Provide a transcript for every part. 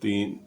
3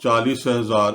40,000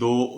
2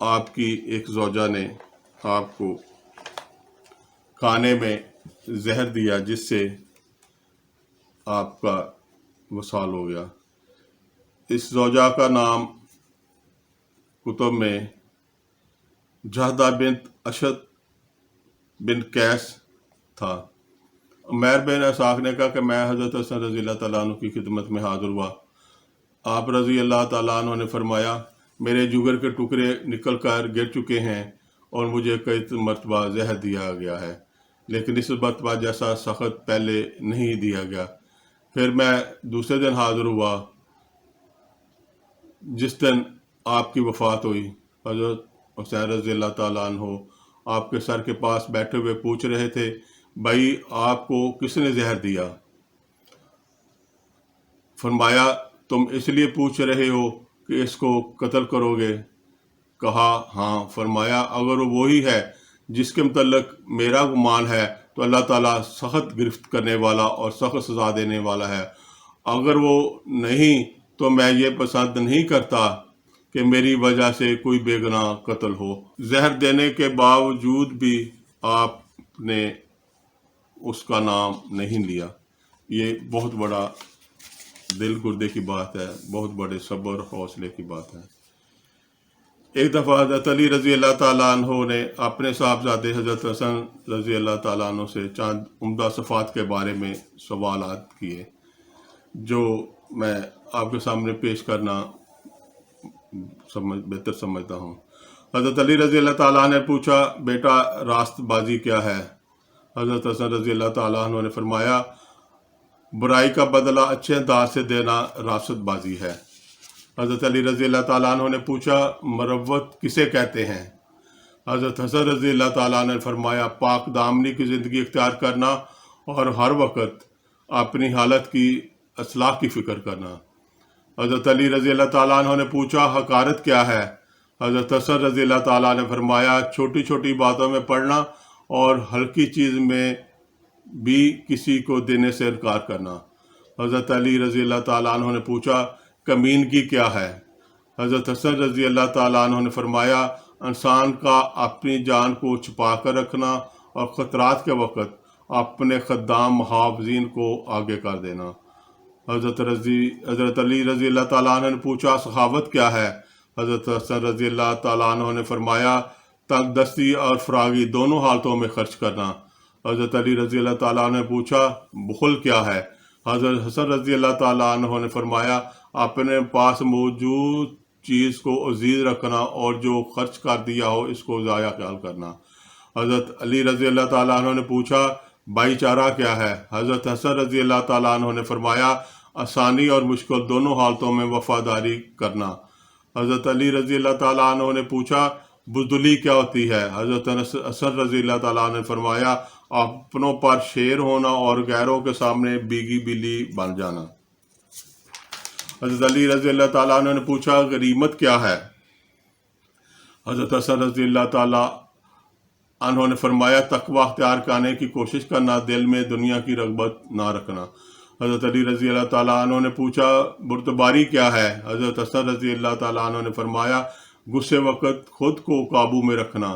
آپ کی ایک زوجہ نے آپ کو کھانے میں زہر دیا جس سے آپ کا وصال ہو گیا۔ اس زوجہ کا نام کتب میں جہدہ بنت اشد بن قیس تھا۔ عمیر بن اسحاق نے کہا کہ میں حضرت حسن رضی اللہ تعالیٰ عنہ کی خدمت میں حاضر ہوا۔ آپ رضی اللہ تعالیٰ عنہ نے فرمایا میرے جگر کے ٹکڑے نکل کر گر چکے ہیں اور مجھے کئی مرتبہ زہر دیا گیا ہے، لیکن اس مرتبہ جیسا سخت پہلے نہیں دیا گیا۔ پھر میں دوسرے دن حاضر ہوا جس دن آپ کی وفات ہوئی۔ حضرت حسین رضی اللہ تعالیٰ عنہ آپ کے سر کے پاس بیٹھے ہوئے پوچھ رہے تھے بھائی آپ کو کس نے زہر دیا؟ فرمایا تم اس لیے پوچھ رہے ہو کہ اس کو قتل کرو گے؟ کہا ہاں۔ فرمایا اگر وہ وہی ہے جس کے متعلق میرا گمان ہے تو اللہ تعالیٰ سخت گرفت کرنے والا اور سخت سزا دینے والا ہے، اگر وہ نہیں تو میں یہ پسند نہیں کرتا کہ میری وجہ سے کوئی بے گناہ قتل ہو۔ زہر دینے کے باوجود بھی آپ نے اس کا نام نہیں لیا۔ یہ بہت بڑا دل گردے کی بات ہے، بہت بڑے صبر اور حوصلے کی بات ہے۔ ایک دفعہ حضرت علی رضی اللہ تعالیٰ عنہ نے اپنے صاحبزادے حضرت حسن رضی اللہ تعالیٰ عنہ سے چند عمدہ صفات کے بارے میں سوالات کیے جو میں آپ کے سامنے پیش کرنا بہتر سمجھتا ہوں۔ حضرت علی رضی اللہ تعالیٰ عنہ نے پوچھا بیٹا راست بازی کیا ہے؟ حضرت حسن رضی اللہ تعالیٰ عنہ نے فرمایا برائی کا بدلہ اچھے انداز سے دینا راست بازی ہے۔ حضرت علی رضی اللہ تعالیٰ عنہ نے پوچھا مروت کسے کہتے ہیں؟ حضرت حسن رضی اللہ تعالیٰ عنہ نے فرمایا پاک دامنی کی زندگی اختیار کرنا اور ہر وقت اپنی حالت کی اصلاح کی فکر کرنا۔ حضرت علی رضی اللہ تعالیٰ عنہ نے پوچھا حقارت کیا ہے؟ حضرت حسن رضی اللہ تعالیٰ نے فرمایا چھوٹی چھوٹی باتوں میں پڑھنا اور ہلکی چیز میں بھی کسی کو دینے سے انکار کرنا۔ حضرت علی رضی اللہ تعالیٰ عنہ نے پوچھا کمینگی کیا ہے؟ حضرت حسن رضی اللہ تعالیٰ عنہ نے فرمایا انسان کا اپنی جان کو چھپا کر رکھنا اور خطرات کے وقت اپنے خدام محافظین کو آگے کر دینا۔ حضرت علی رضی اللہ تعالیٰ عنہ نے پوچھا سخاوت کیا ہے؟ حضرت حسن رضی اللہ تعالیٰ عنہ نے فرمایا تنگ دستی اور فراغی دونوں حالتوں میں خرچ کرنا۔ حضرت علی رضی اللہ تعالیٰ عنہ نے پوچھا بخل کیا ہے؟ حضرت حسن رضی اللہ تعالیٰ عنہ نے فرمایا اپنے پاس موجود چیز کو عزیز رکھنا اور جو خرچ کر دیا ہو اس کو ضائع خیال کرنا۔ حضرت علی رضی اللہ تعالیٰ عنہ نے پوچھا بھائی چارہ کیا ہے؟ حضرت حسن رضی اللہ تعالیٰ عنہ نے فرمایا آسانی اور مشکل دونوں حالتوں میں وفاداری کرنا۔ حضرت علی رضی اللہ تعالیٰ عنہ نے پوچھا بزدلی کیا ہوتی ہے؟ حضرت حسن رضی اللہ تعالیٰ عنہ نے فرمایا اپنوں پر شیر ہونا اور غیروں کے سامنے بیگی بلی بن جانا۔ حضرت علی رضی اللہ تعالیٰ عنہ نے پوچھا غنیمت کیا ہے؟ حضرت حسن رضی اللہ تعالیٰ عنہ نے فرمایا تقوی اختیار کرنے کی کوشش کرنا، دل میں دنیا کی رغبت نہ رکھنا۔ حضرت علی رضی اللہ تعالیٰ عنہ نے پوچھا بردباری کیا ہے؟ حضرت حسن رضی اللہ تعالیٰ عنہ نے فرمایا غصے وقت خود کو قابو میں رکھنا۔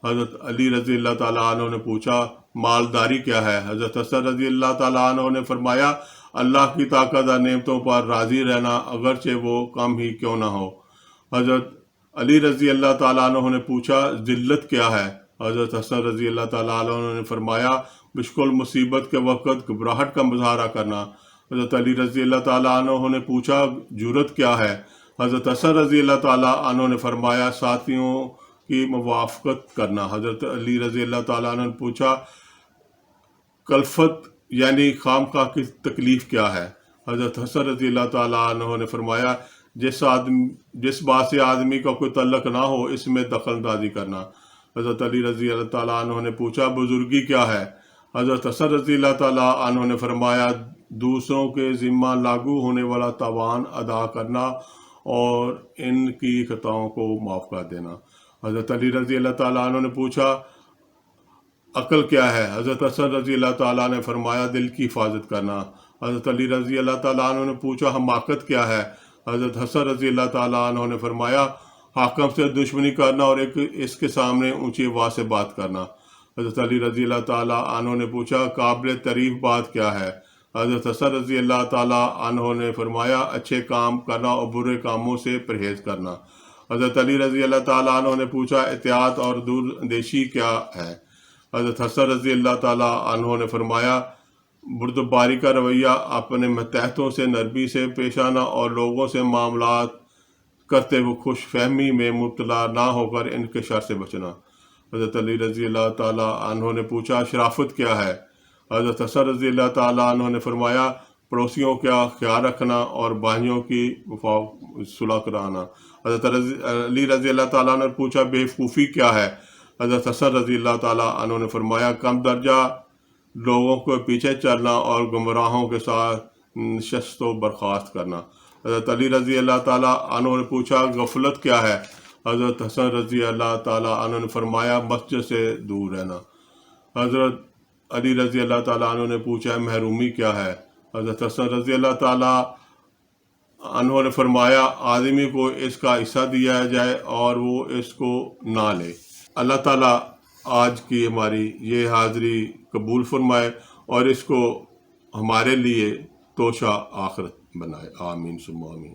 حضرت علی رضی اللہ تعالیٰ عنہ نے پوچھا مالداری کیا ہے؟ حضرت حسن رضی اللہ تعالیٰ عنہ نے فرمایا اللہ کی طاقت اور نعمتوں پر راضی رہنا اگرچہ وہ کم ہی کیوں نہ ہو۔ حضرت علی رضی اللہ تعالیٰ عنہ نے پوچھا ذلت کیا ہے؟ حضرت حسن رضی اللہ تعالیٰ عنہ نے فرمایا مشکل مصیبت کے وقت گھبراہٹ کا مظاہرہ کرنا۔ حضرت علی رضی اللہ تعالیٰ عنہ نے پوچھا جرأت کیا ہے؟ حضرت حسن رضی اللہ تعالیٰ عنہ نے فرمایا ساتھیوں کی موافقت کرنا۔ حضرت علی رضی اللہ تعالیٰ عنہ نے پوچھا کلفت یعنی خواہ کی تکلیف کیا ہے؟ حضرت حسن رضی اللہ تعالیٰ عنہ نے فرمایا جس بات سے آدمی کا کوئی تعلق نہ ہو اس میں دخل اندازی کرنا۔ حضرت علی رضی اللہ تعالیٰ عنہ نے پوچھا بزرگی کیا ہے؟ حضرت حسن رضی اللہ تعالیٰ عنہ نے فرمایا دوسروں کے ذمہ لاگو ہونے والا تاوان ادا کرنا اور ان کی خطاؤں کو معاف کر دینا۔ حضرت علی رضی اللہ تعالیٰ عنہ نے پوچھا عقل کیا ہے؟ حضرت حسن رضی اللہ تعالیٰ نے فرمایا دل کی حفاظت کرنا۔ حضرت علی رضی اللہ تعالیٰ عنہ نے پوچھا حماقت کیا ہے؟ حضرت حسن رضی اللہ تعالیٰ عنہ نے فرمایا حاکم سے دشمنی کرنا اور اس کے سامنے اونچی آواز سے بات کرنا۔ حضرت علی رضی اللہ تعالیٰ عنہ نے پوچھا قابل تعریف بات کیا ہے؟ حضرت حسن رضی اللہ تعالیٰ عنہ نے فرمایا اچھے کام کرنا اور برے کاموں سے پرہیز کرنا۔ حضرت علی رضی اللہ تعالیٰ عنہ نے پوچھا احتیاط اور دور اندیشی کیا ہے؟ حضرت حسن رضی اللہ تعالیٰ عنہ نے فرمایا بردباری کا رویہ، اپنے ماتحتوں سے نرمی سے پیش آنا اور لوگوں سے معاملات کرتے ہوئے خوش فہمی میں مبتلا نہ ہو کر ان کے شر سے بچنا۔ حضرت علی رضی اللہ تعالیٰ عنہ نے پوچھا شرافت کیا ہے؟ حضرت حسن رضی اللہ تعالیٰ عنہ نے فرمایا پڑوسیوں کا خیال رکھنا اور بھائیوں کی صلح کرانا۔ حضرت علی رضی اللہ تعالیٰ عنہ نے پوچھا بے وقوفی کیا ہے؟ حضرت حسن رضی اللہ تعالیٰ عنہ نے فرمایا کم درجہ لوگوں کو پیچھے چلنا اور گمراہوں کے ساتھ نشست و برخاست کرنا۔ حضرت علی رضی اللہ تعالیٰ عنہ نے پوچھا غفلت کیا ہے؟ حضرت حسن رضی اللہ تعالیٰ عنہ نے فرمایا مسجد سے دور رہنا۔ حضرت علی رضی اللہ تعالیٰ عنہ نے پوچھا محرومی کیا ہے؟ حضرت حسن رضی اللہ تعالیٰ عنہ نے فرمایا آدمی کو اس کا حصہ دیا جائے اور وہ اس کو نہ لے۔ اللہ تعالیٰ آج کی ہماری یہ حاضری قبول فرمائے اور اس کو ہمارے لیے توشہ آخرت بنائے، آمین ثم آمین۔